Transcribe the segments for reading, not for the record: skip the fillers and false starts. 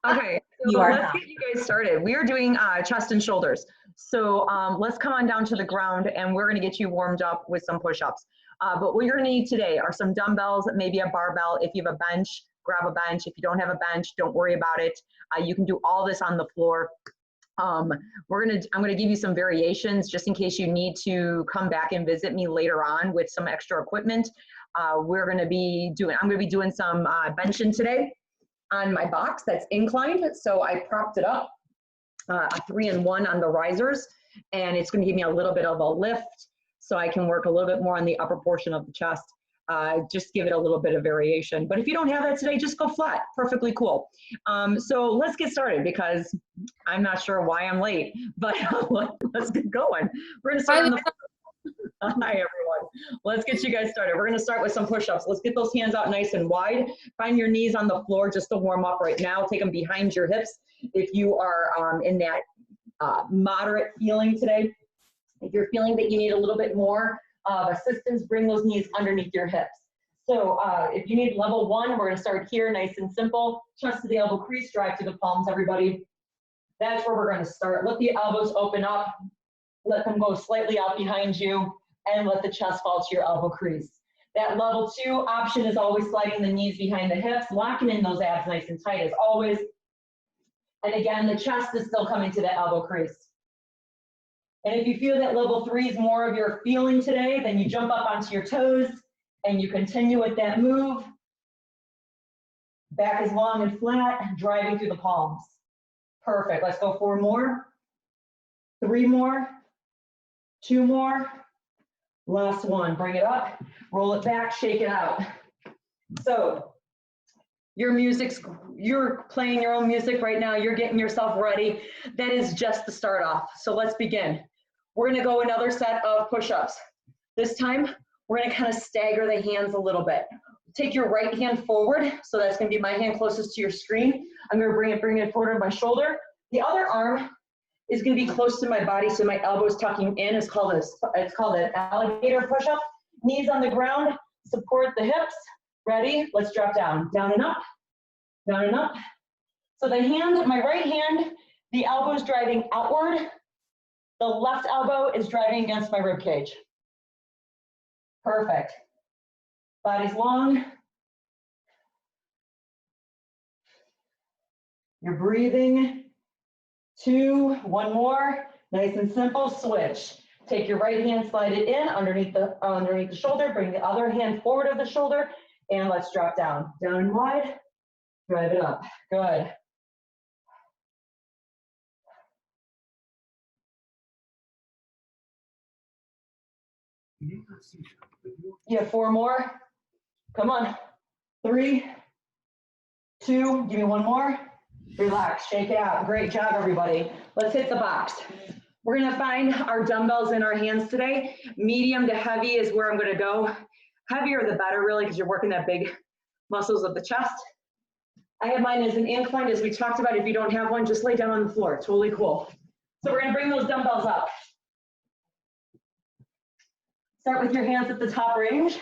Okay, so let's get you guys started. We are doing chest and shoulders. So let's come on down to the ground and we're gonna get you warmed up with some push-ups. But what you're gonna need today are some dumbbells, maybe a barbell. If you have a bench, grab a bench. If you don't have a bench, don't worry about it. You can do all this on the floor. I'm gonna give you some variations just in case you need to come back and visit me later on with some extra equipment. I'm gonna be doing some benching today on my box that's inclined. So I propped it up, a 3-in-1 on the risers, and it's gonna give me a little bit of a lift so I can work a little bit more on the upper portion of the chest. Just give it a little bit of variation. But if you don't have that today, just go flat, perfectly cool. So let's get started because I'm not sure why I'm late, but let's get going. We're gonna start on the Hi everyone. Let's get you guys started. We're going to start with some push-ups. Let's get those hands out nice and wide. Find your knees on the floor just to warm up right now. Take them behind your hips if you are in that moderate feeling today. If you're feeling that you need a little bit more assistance, bring those knees underneath your hips. So if you need level 1, we're going to start here, nice and simple. Chest to the elbow crease, drive to the palms, everybody. That's where we're going to start. Let the elbows open up. Let them go slightly out behind you. And let the chest fall to your elbow crease. That level 2 option is always sliding the knees behind the hips, locking in those abs nice and tight as always. And again, the chest is still coming to the elbow crease. And if you feel that level 3 is more of your feeling today, then you jump up onto your toes and you continue with that move. Back is long and flat, driving through the palms. Perfect. Let's go 4 more, 3 more, 2 more. Last one, bring it up, roll it back, shake it out. So you're playing your own music right now, you're getting yourself ready. That is just the start off. So let's begin. We're gonna go another set of push-ups. This time, we're gonna kind of stagger the hands a little bit. Take your right hand forward, so that's gonna be my hand closest to your screen. I'm gonna bring it forward on my shoulder. The other arm is going to be close to my body, so my elbows tucking in. It's called an alligator push-up. Knees on the ground, support the hips. Ready? Let's drop down. Down and up, down and up. So the hand, my right hand, the elbow is driving outward. The left elbow is driving against my rib cage. Perfect. Body's long. You're breathing. 2, 1 more, nice and simple, switch. Take your right hand, slide it in underneath the shoulder, bring the other hand forward of the shoulder, and let's drop down. Down and wide, drive it up, good. You have 4 more, come on. 3, 2, give me 1 more. Relax, shake it out. Great job, everybody. Let's hit the box. We're gonna find our dumbbells in our hands today. Medium to heavy is where I'm gonna go. Heavier the better, really, because you're working that big muscles of the chest. I have mine as an incline, as we talked about. If you don't have one, just lay down on the floor. Totally cool. So we're gonna bring those dumbbells up. Start with your hands at the top range.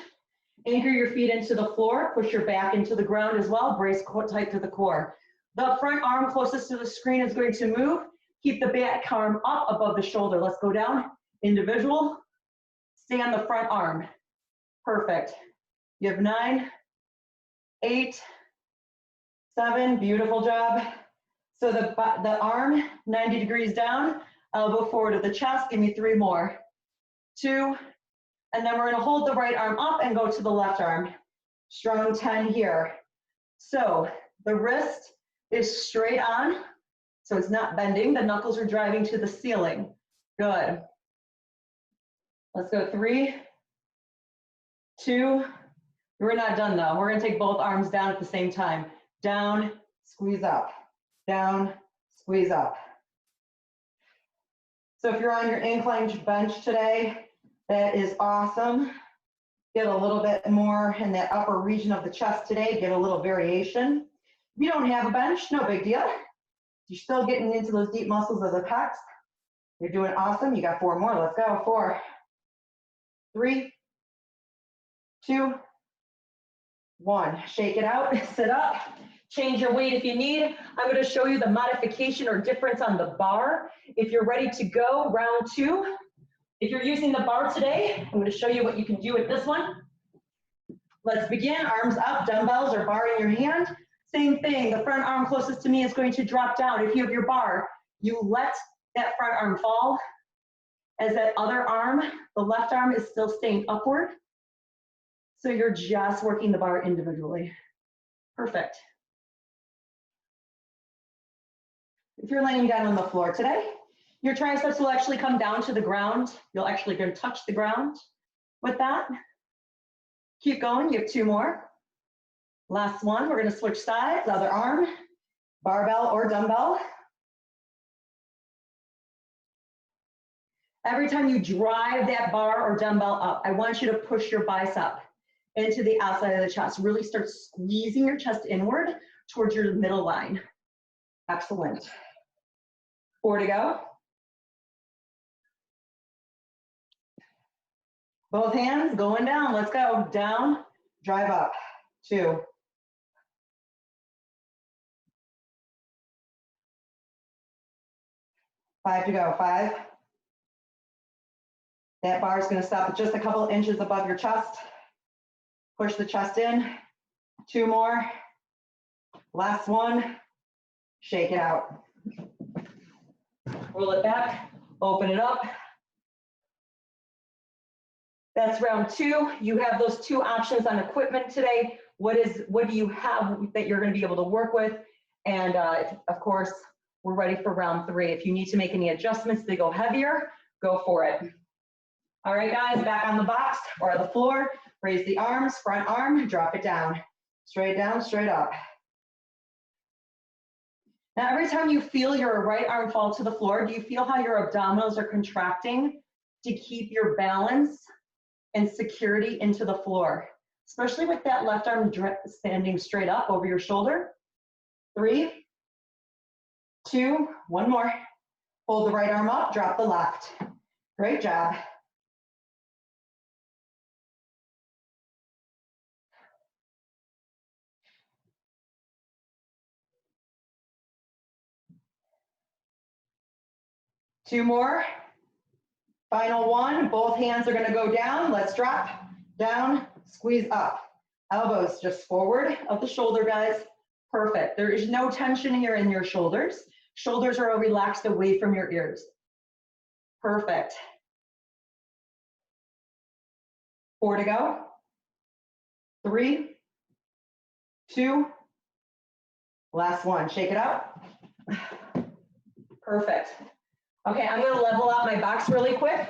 Anchor your feet into the floor. Push your back into the ground as well. Brace tight to the core. The front arm closest to the screen is going to move. Keep the back arm up above the shoulder. Let's go down. Individual. Stay on the front arm. Perfect. You have 9, 8, 7. Beautiful job. So the arm, 90 degrees down. Elbow forward to the chest. Give me 3 more. 2. And then we're going to hold the right arm up and go to the left arm. Strong 10 here. So the wrist is straight on, so it's not bending. The knuckles are driving to the ceiling. Good. Let's go 3, 2. We're not done though. We're gonna take both arms down at the same time. Down, squeeze up. Down, squeeze up. So if you're on your incline bench today, that is awesome. Get a little bit more in that upper region of the chest today. Get a little variation. If you don't have a bench, no big deal. You're still getting into those deep muscles of the pecs. You're doing awesome. You got 4 more. Let's go. 4, 3, 2, 1. Shake it out. Sit up. Change your weight if you need. I'm going to show you the modification or difference on the bar. If you're ready to go, round 2. If you're using the bar today, I'm going to show you what you can do with this one. Let's begin. Arms up, dumbbells or bar in your hand. Same thing, the front arm closest to me is going to drop down. If you have your bar, you let that front arm fall as that other arm, the left arm, is still staying upward. So you're just working the bar individually. Perfect. If you're laying down on the floor today, your triceps will actually come down to the ground. You'll actually going to touch the ground with that. Keep going, you have 2 more. Last one, we're going to switch sides, other arm, barbell or dumbbell. Every time you drive that bar or dumbbell up, I want you to push your bicep into the outside of the chest. Really start squeezing your chest inward towards your middle line. Excellent. 4 to go. Both hands going down. Let's go. Down, drive up. 2. 5 to go. 5. That bar is going to stop just a couple inches above your chest. Push the chest in. 2 more. Last one. Shake it out. Roll it back. Open it up. That's round 2. You have those 2 options on equipment today. What do you have that you're going to be able to work with? And of course, we're ready for round 3. If you need to make any adjustments to go heavier, go for it. All right, guys, back on the box or the floor. Raise the arms, front arm, drop it down. Straight down, straight up. Now, every time you feel your right arm fall to the floor, do you feel how your abdominals are contracting to keep your balance and security into the floor, especially with that left arm standing straight up over your shoulder? 3, 2, 1 more. Hold the right arm up, drop the left. Great job. Two more. Final one. Both hands are going to go down. Let's drop, down, squeeze up. Elbows just forward of the shoulder, guys. Perfect. There is no tension here in your shoulders. Shoulders are relaxed away from your ears. Perfect. 4 to go. 3, 2, last one. Shake it out. Perfect. Okay, I'm going to level out my box really quick.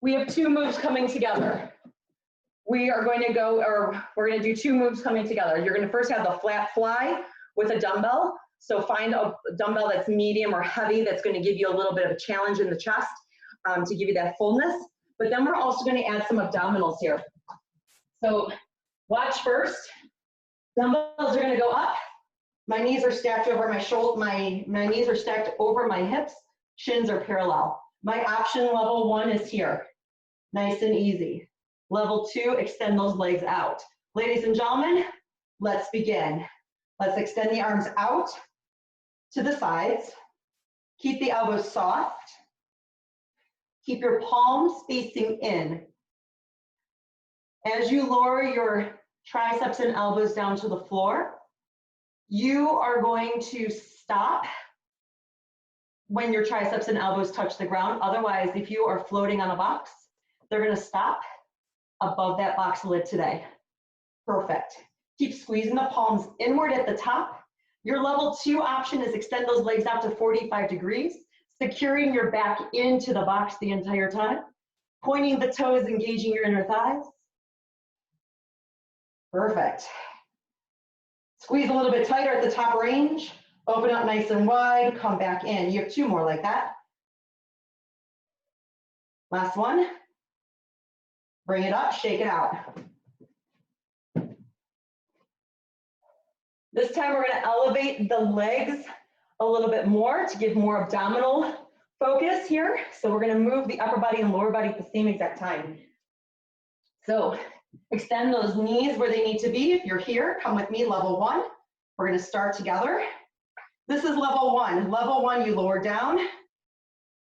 We have 2 moves coming together. We're going to do 2 moves coming together. You're going to first have the flat fly with a dumbbell. So find a dumbbell that's medium or heavy that's going to give you a little bit of a challenge in the chest to give you that fullness. But then we're also going to add some abdominals here. So watch first. Dumbbells are going to go up. My knees are stacked over my shoulder. My knees are stacked over my hips. Shins are parallel. My option level 1 is here. Nice and easy. Level 2, extend those legs out. Ladies and gentlemen, let's begin. Let's extend the arms out to the sides. Keep the elbows soft. Keep your palms facing in. As you lower your triceps and elbows down to the floor, you are going to stop when your triceps and elbows touch the ground. Otherwise, if you are floating on a box, they're going to stop above that box lid today. Perfect. Keep squeezing the palms inward at the top. Your level 2 option is extend those legs out to 45 degrees, securing your back into the box the entire time, pointing the toes, engaging your inner thighs. Perfect. Squeeze a little bit tighter at the top range. Open up nice and wide, come back in. You have 2 more like that. Last one. Bring it up, shake it out. This time we're going to elevate the legs a little bit more to give more abdominal focus here. So we're going to move the upper body and lower body at the same exact time. So Extend those knees where they need to be. If you're here, come with me, level 1. We're gonna start together. This is level 1. Level 1, you lower down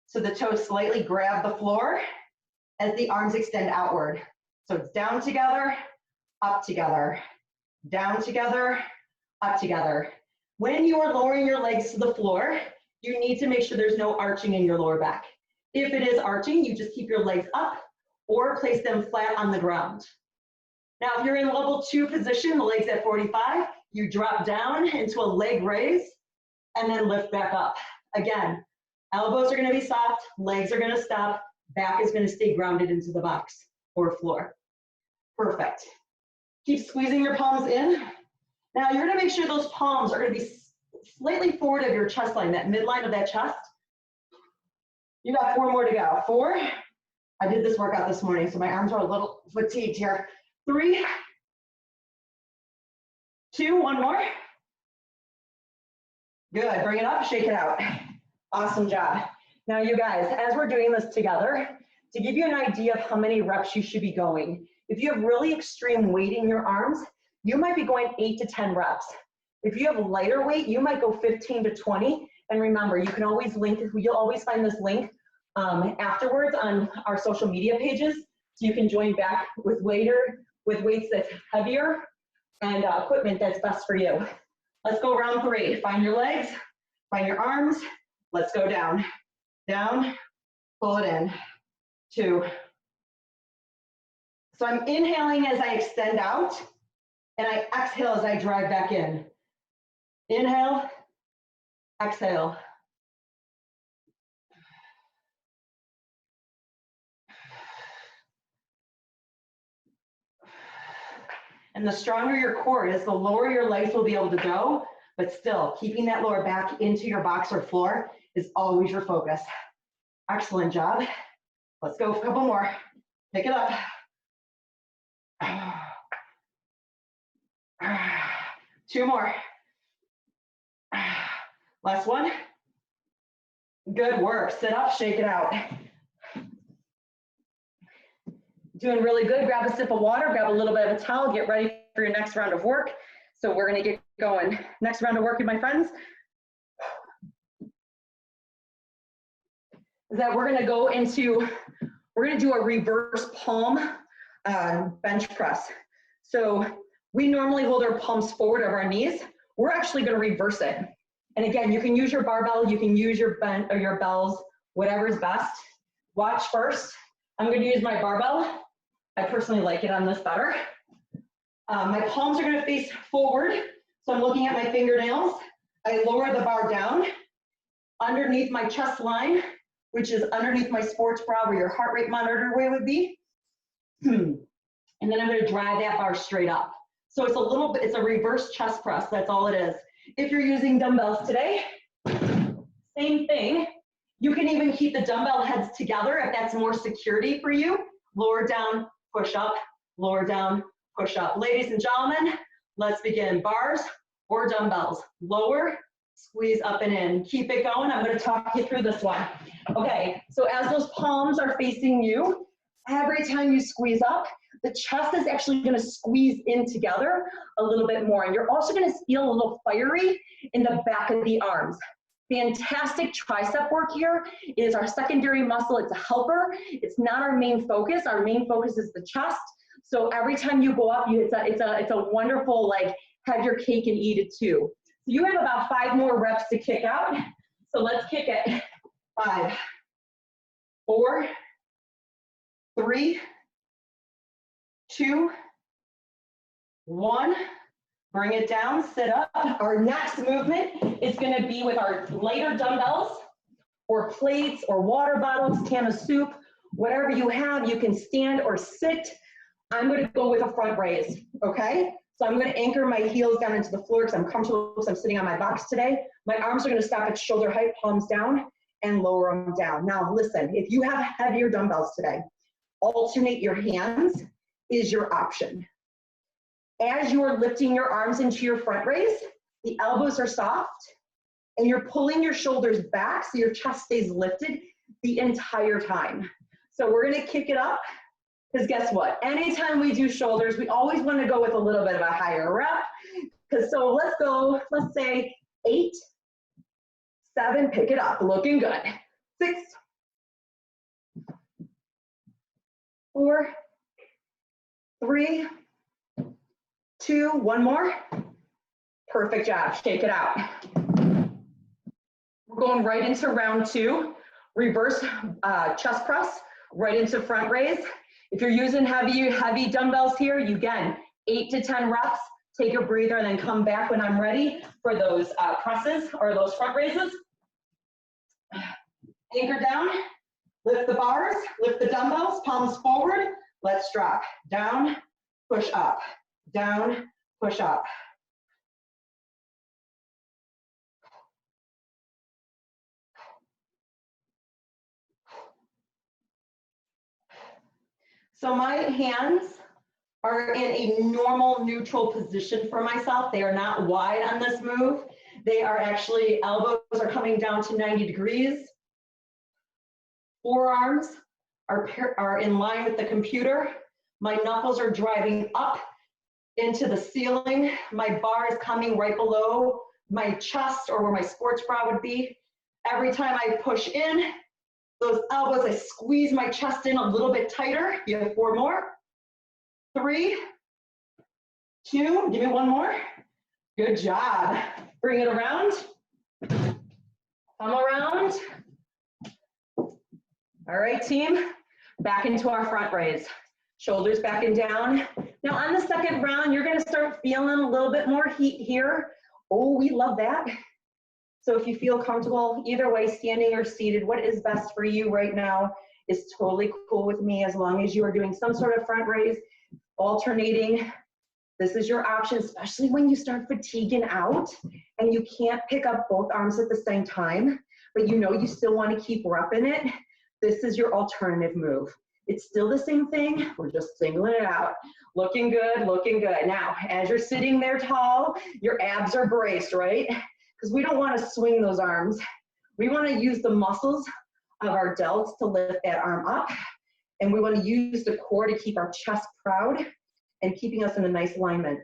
so the toes slightly grab the floor as the arms extend outward. So it's down together, up together, down together, up together. When you are lowering your legs to the floor, you need to make sure there's no arching in your lower back. If it is arching, you just keep your legs up or place them flat on the ground. Now, if you're in level 2 position, the legs at 45, you drop down into a leg raise and then lift back up. Again, elbows are gonna be soft, legs are gonna stop, back is gonna stay grounded into the box or floor. Perfect. Keep squeezing your palms in. Now you're gonna make sure those palms are gonna be slightly forward of your chest line, that midline of that chest. You got 4 more to go. 4, I did this workout this morning, so my arms are a little fatigued here. 3, 2, 1 more. Good, bring it up, shake it out. Awesome job. Now you guys, as we're doing this together, to give you an idea of how many reps you should be going, if you have really extreme weight in your arms, you might be going 8 to 10 reps. If you have lighter weight, you might go 15 to 20. And remember, you can always link, you'll always find this link afterwards on our social media pages. So you can join back with weights that's heavier and equipment that's best for you. Let's go round 3. Find your legs, find your arms. Let's go down, down, pull it in. 2. So I'm inhaling as I extend out, and I exhale as I drive back in. Inhale, exhale. And the stronger your core is, the lower your legs will be able to go, but still, keeping that lower back into your box or floor is always your focus. Excellent job. Let's go a couple more. Pick it up. 2 more. Last one. Good work. Sit up, shake it out. Doing really good. Grab a sip of water, grab a little bit of a towel, get ready for your next round of work. So we're gonna get going. Next round of work, my friends, is that we're gonna go into, we're gonna do a reverse palm bench press. So we normally hold our palms forward of our knees. We're actually gonna reverse it. And again, you can use your barbell, you can use your bent or your bells, whatever is best. Watch first. I'm gonna use my barbell. I personally like it on this better. My palms are gonna face forward. So I'm looking at my fingernails. I lower the bar down underneath my chest line, which is underneath my sports bra where your heart rate monitor would be. And then I'm gonna drive that bar straight up. So it's a little bit, it's a reverse chest press, that's all it is. If you're using dumbbells today, same thing. You can even keep the dumbbell heads together if that's more security for you. Lower down, push up, lower down, push up. Ladies and gentlemen, let's begin. Bars or dumbbells. Lower, squeeze up and in. Keep it going. I'm going to talk you through this one. Okay, so as those palms are facing you, every time you squeeze up, the chest is actually going to squeeze in together a little bit more. And you're also going to feel a little fiery in the back of the arms. Fantastic tricep work here. It is our secondary muscle. It's a helper. It's not our main focus. Our main focus is the chest. So every time you go up, it's a wonderful, like, have your cake and eat it too. So you have about 5 more reps to kick out. So let's kick it. 5, 4, 3, 2, 1. Bring it down, sit up. Our next movement is gonna be with our lighter dumbbells or plates or water bottles, can of soup, whatever you have. You can stand or sit. I'm gonna go with a front raise, okay? So I'm gonna anchor my heels down into the floor because I'm comfortable because I'm sitting on my box today. My arms are gonna stop at shoulder height, palms down, and lower them down. Now listen, if you have heavier dumbbells today, alternate your hands is your option. As you are lifting your arms into your front raise, the elbows are soft, and you're pulling your shoulders back so your chest stays lifted the entire time. So we're gonna kick it up. Because guess what? Anytime we do shoulders, we always want to go with a little bit of a higher rep. Because so let's go, let's say 8, 7, pick it up, looking good. 6, 4, 3, 2, one more. Perfect job, shake it out. We're going right into round 2, reverse chest press, right into front raise. If you're using heavy dumbbells here, you again, 8 to 10 reps, take a breather and then come back when I'm ready for those presses or those front raises. Anchor down, lift the bars, lift the dumbbells, palms forward, let's drop. Down, push up, down, push up. So my hands are in a normal neutral position for myself. They are not wide on this move. They are actually, elbows are coming down to 90 degrees. Forearms are in line with the computer. My knuckles are driving up into the ceiling. My bar is coming right below my chest or where my sports bra would be. Every time I push in, those elbows, I squeeze my chest in a little bit tighter. You have 4 more. 3, 2, give me 1 more. Good job. Bring it around. Come around. All right, team, back into our front raise. Shoulders back and down. Now on the second round, you're gonna start feeling a little bit more heat here. Oh, we love that. So if you feel comfortable, either way, standing or seated, what is best for you right now is totally cool with me, as long as you are doing some sort of front raise, alternating. This is your option, especially when you start fatiguing out and you can't pick up both arms at the same time, but you know you still want to keep repping it. This is your alternative move. It's still the same thing, we're just singling it out. Looking good, looking good. Now, as you're sitting there tall, your abs are braced, right? Because we don't want to swing those arms. We want to use the muscles of our delts to lift that arm up. And we want to use the core to keep our chest proud and keeping us in a nice alignment.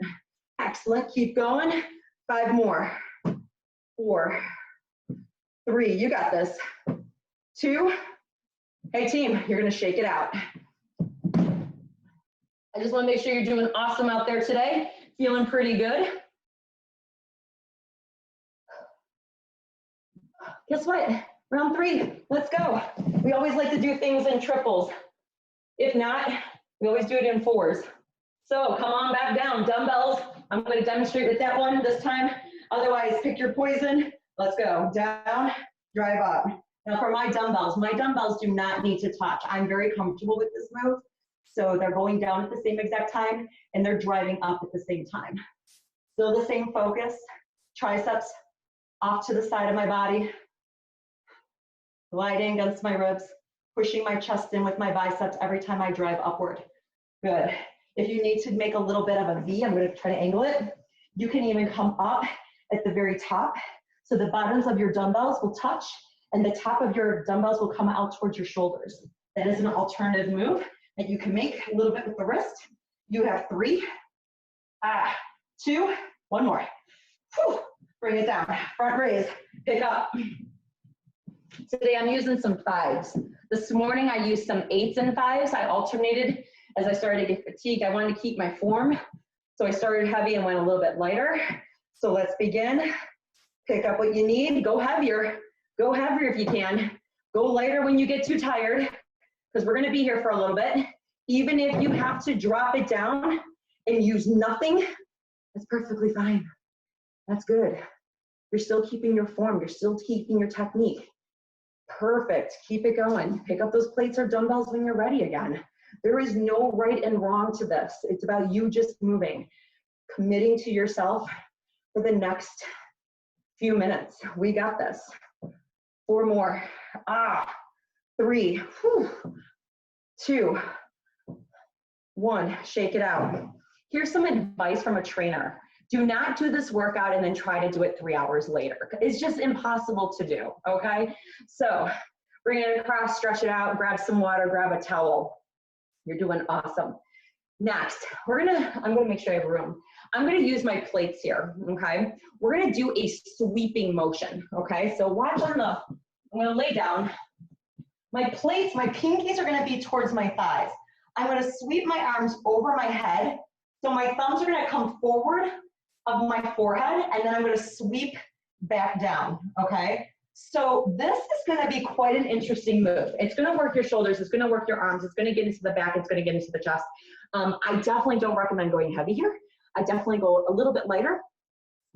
Excellent, keep going. 5 more. 4, 3, you got this. 2, hey team, you're gonna shake it out. I just wanna make sure you're doing awesome out there today. Feeling pretty good. Guess what? Round 3, let's go. We always like to do things in triples. If not, we always do it in 4s. So come on back down, dumbbells. I'm gonna demonstrate with that one this time. Otherwise, pick your poison. Let's go, down, drive up. Now for my dumbbells do not need to touch. I'm very comfortable with this move. So they're going down at the same exact time and they're driving up at the same time. Still the same focus, triceps off to the side of my body, gliding against my ribs, pushing my chest in with my biceps every time I drive upward. Good. If you need to make a little bit of a V, I'm gonna try to angle it. You can even come up at the very top. So the bottoms of your dumbbells will touch and the top of your dumbbells will come out towards your shoulders. That is an alternative move that you can make a little bit with the wrist. You have 3, 2, 1 more. Whew. Bring it down, front raise, pick up. Today I'm using some 5s. This morning I used some 8s and 5s. I alternated as I started to get fatigued. I wanted to keep my form. So I started heavy and went a little bit lighter. So let's begin. Pick up what you need, go heavier. Go heavier if you can. Go lighter when you get too tired, because we're gonna be here for a little bit. Even if you have to drop it down and use nothing, that's perfectly fine. That's good. You're still keeping your form, you're still keeping your technique. Perfect, keep it going. Pick up those plates or dumbbells when you're ready again. There is no right and wrong to this. It's about you just moving, committing to yourself for the next few minutes. We got this. 4 more. 3, 2, 1. Shake it out. Here's some advice from a trainer. Do not do this workout and then try to do it 3 hours later. It's just impossible to do, okay? So bring it across, stretch it out, grab some water, grab a towel. You're doing awesome. Next, I'm gonna make sure I have room. I'm gonna use my plates here, okay? We're gonna do a sweeping motion, okay? So watch I'm gonna lay down. My plates, my pinkies are gonna be towards my thighs. I'm gonna sweep my arms over my head. So my thumbs are gonna come forward of my forehead, and then I'm gonna sweep back down, okay? So this is gonna be quite an interesting move. It's gonna work your shoulders, it's gonna work your arms, it's gonna get into the back, it's gonna get into the chest. I definitely don't recommend going heavy here. I definitely go a little bit lighter.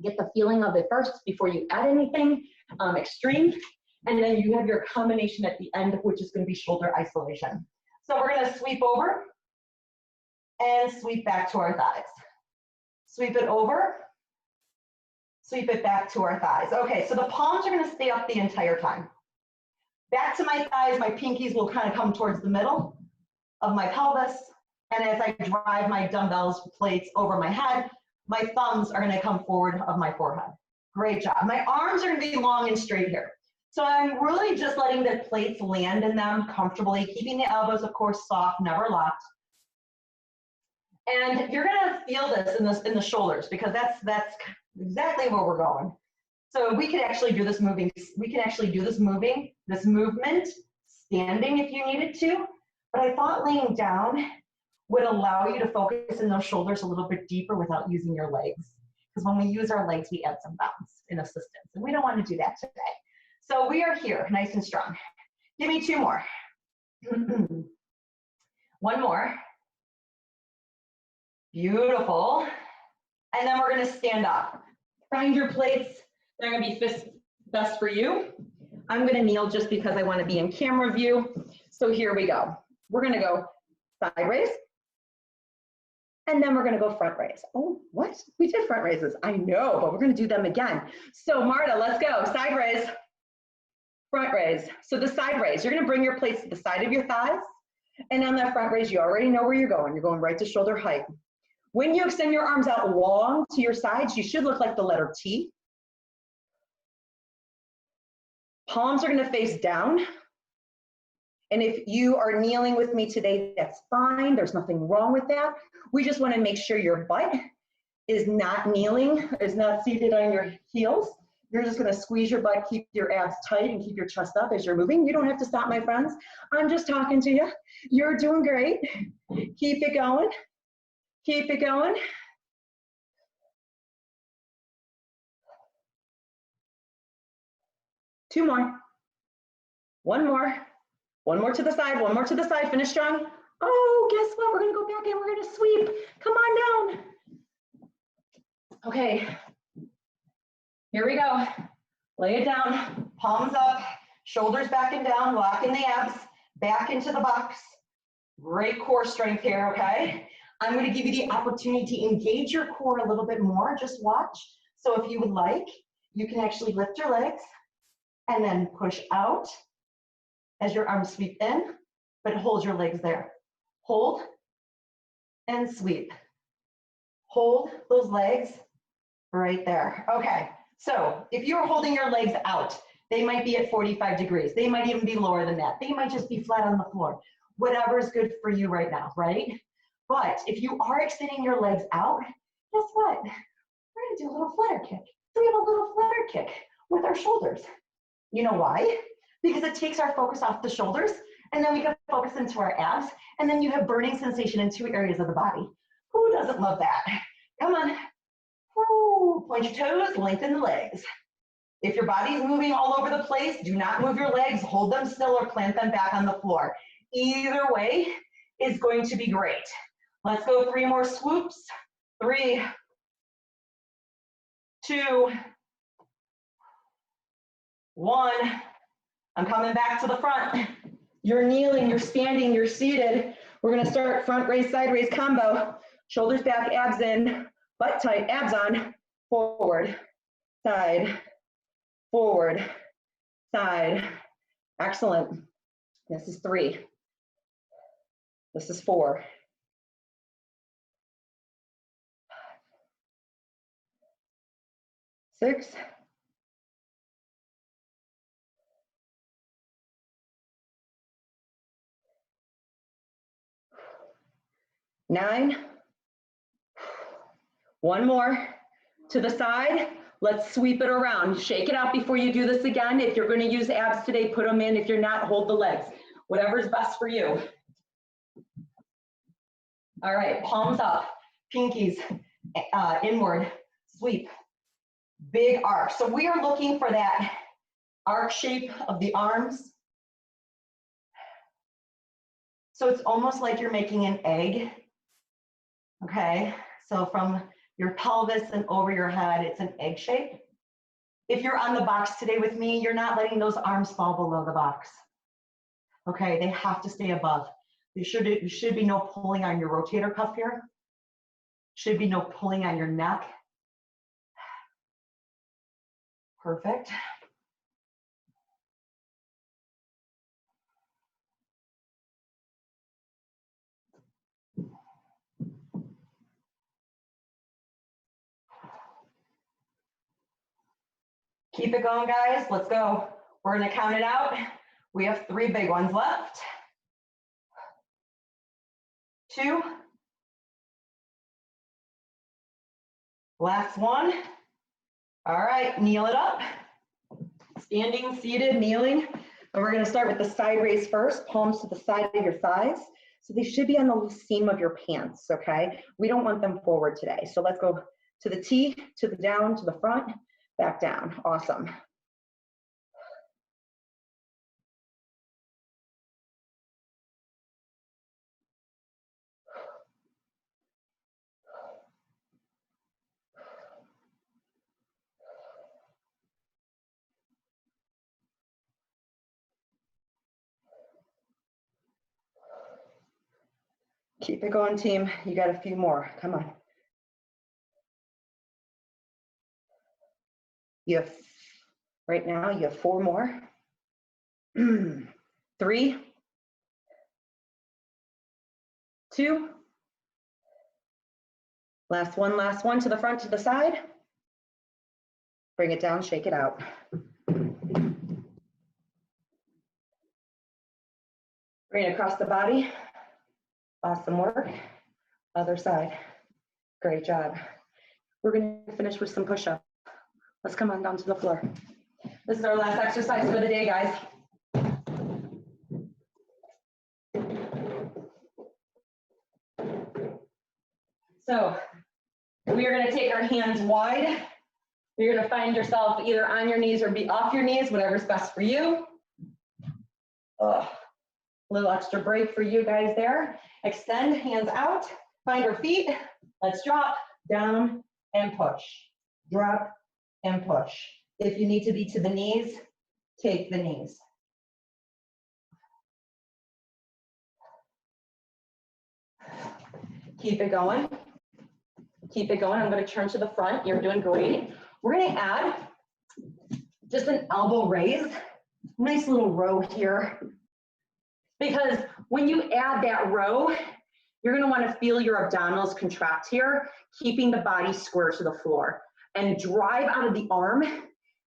Get the feeling of it first before you add anything extreme. And then you have your combination at the end, which is gonna be shoulder isolation. So we're gonna sweep over and sweep back to our thighs. Sweep it over, sweep it back to our thighs. Okay, so the palms are gonna stay up the entire time. Back to my thighs, my pinkies will kind of come towards the middle of my pelvis. And as I drive my dumbbells plates over my head, my thumbs are gonna come forward of my forehead. Great job. My arms are gonna be long and straight here. So I'm really just letting the plates land in them comfortably, keeping the elbows, of course, soft, never locked. And you're gonna feel this in the shoulders, because that's exactly where we're going. So we could actually do this movement standing if you needed to, but I thought laying down would allow you to focus in those shoulders a little bit deeper without using your legs. Because when we use our legs, we add some bounce in assistance, and we don't want to do that today. So we are here, nice and strong. Give me 2 more. 1 more. Beautiful. And then we're gonna stand up. Find your plates. They're gonna be best for you. I'm gonna kneel just because I wanna be in camera view. So here we go. We're gonna go side raise. And then we're gonna go front raise. Oh, what? We did front raises. I know, but we're gonna do them again. So Marta, let's go. Side raise, front raise. So the side raise, you're gonna bring your plates to the side of your thighs. And on that front raise, you already know where you're going. You're going right to shoulder height. When you extend your arms out long to your sides, you should look like the letter T. Palms are gonna face down. And if you are kneeling with me today, that's fine. There's nothing wrong with that. We just wanna make sure your butt is not kneeling, is not seated on your heels. You're just gonna squeeze your butt, keep your abs tight, and keep your chest up as you're moving. You don't have to stop, my friends. I'm just talking to you. You're doing great. Keep it going. Keep it going. Two more. One more. One more to the side, one more to the side. Finish strong. Oh, guess what? We're gonna go back and we're gonna sweep. Come on down. Okay, here we go. Lay it down, palms up, shoulders back and down, locking the abs, back into the box. Great core strength here, okay? I'm gonna give you the opportunity to engage your core a little bit more, just watch. So if you would like, you can actually lift your legs and then push out as your arms sweep in, but hold your legs there. Hold and sweep. Hold those legs right there. Okay, so if you're holding your legs out, they might be at 45 degrees. They might even be lower than that. They might just be flat on the floor. Whatever is good for you right now, right? But if you are extending your legs out, guess what? We're gonna do a little flutter kick. So we have a little flutter kick with our shoulders. You know why? Because it takes our focus off the shoulders, and then we can focus into our abs, and then you have burning sensation in 2 areas of the body. Who doesn't love that? Come on. Woo. Point your toes, lengthen the legs. If your body's moving all over the place, do not move your legs, hold them still or plant them back on the floor. Either way is going to be great. Let's go 3 more swoops. 3, 2, 1. I'm coming back to the front. You're kneeling, you're standing, you're seated. We're gonna start front raise, side raise combo. Shoulders back, abs in, butt tight, abs on. Forward, side, forward, side. Excellent. This is 3. This is 4. 6. 9. One more. To the side. Let's sweep it around. Shake it out before you do this again. If you're going to use abs today, put them in. If you're not, hold the legs. Whatever's best for you. All right, palms up, pinkies inward, sweep, big arc. So we are looking for that arc shape of the arms. So it's almost like you're making an egg, okay? So from your pelvis and over your head, it's an egg shape. If you're on the box today with me, you're not letting those arms fall below the box. Okay, they have to stay above. There should be no pulling on your rotator cuff here. Should be no pulling on your neck. Perfect. Keep it going, guys. Let's go. We're gonna count it out. We have 3 big ones left. 2. Last one. All right, kneel it up. Standing, seated, kneeling. And we're gonna start with the side raise first, palms to the side of your thighs. So they should be on the seam of your pants, okay? We don't want them forward today. So let's go to the T, to the down, to the front, back down. Awesome. Keep it going, team. You got a few more. Come on. You have, right now, you have 4 more. 3, 2. Last one to the front, to the side. Bring it down, shake it out. Bring it across the body. Awesome work. Other side. Great job. We're going to finish with some push-ups. Let's come on down to the floor. This is our last exercise for the day, guys. So we are going to take our hands wide. You're going to find yourself either on your knees or be off your knees, whatever's best for you. A little extra break for you guys there. Extend, hands out, find our feet. Let's drop, down, and push. Drop, and push. If you need to be to the knees, take the knees. Keep it going. Keep it going. I'm going to turn to the front. You're doing great. We're going to add just an elbow raise. Nice little row here. Because when you add that row, you're going to want to feel your abdominals contract here, keeping the body square to the floor. And drive out of the arm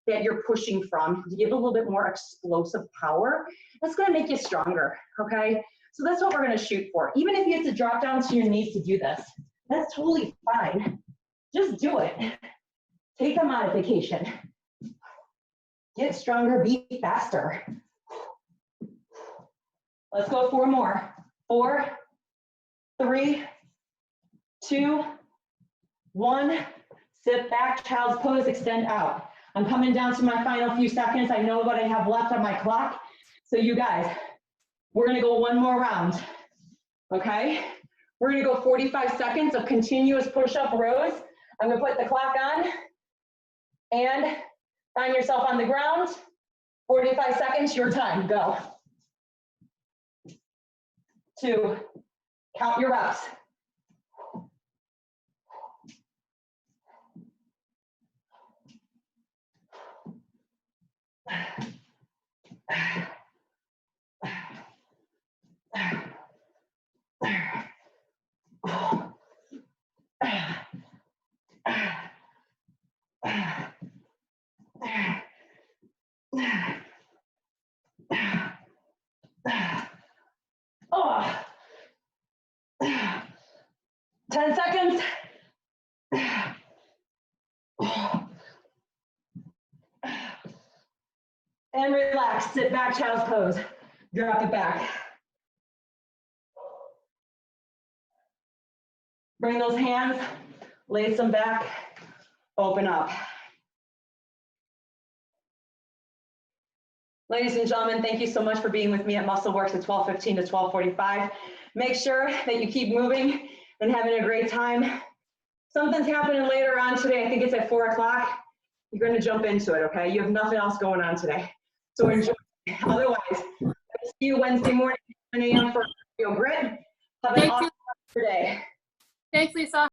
that you're pushing from to give a little bit more explosive power. That's going to make you stronger, okay? So that's what we're going to shoot for. Even if you have to drop down to your knees to do this, that's totally fine. Just do it. Take a modification. Get stronger, be faster. Let's go 4 more. 4, 3, 2, 1. Sit back, child's pose, extend out. I'm coming down to my final few seconds. I know what I have left on my clock. So you guys, we're gonna go 1 more round, okay? We're gonna go 45 seconds of continuous push-up rows. I'm gonna put the clock on and find yourself on the ground. 45 seconds, your time, go. 2, count your reps. And relax, sit back, child's pose. Drop it back. Bring those hands, lace them back, open up. Ladies and gentlemen, thank you so much for being with me at MuscleWorks at 12:15 to 12:45. Make sure that you keep moving and having a great time. Something's happening later on today. I think it's at 4 o'clock. You're going to jump into it, okay? You have nothing else going on today. So enjoy. Otherwise, I'll see you Wednesday morning at 10 a.m. for Feel Grit. Have an awesome day. Thanks, Lisa.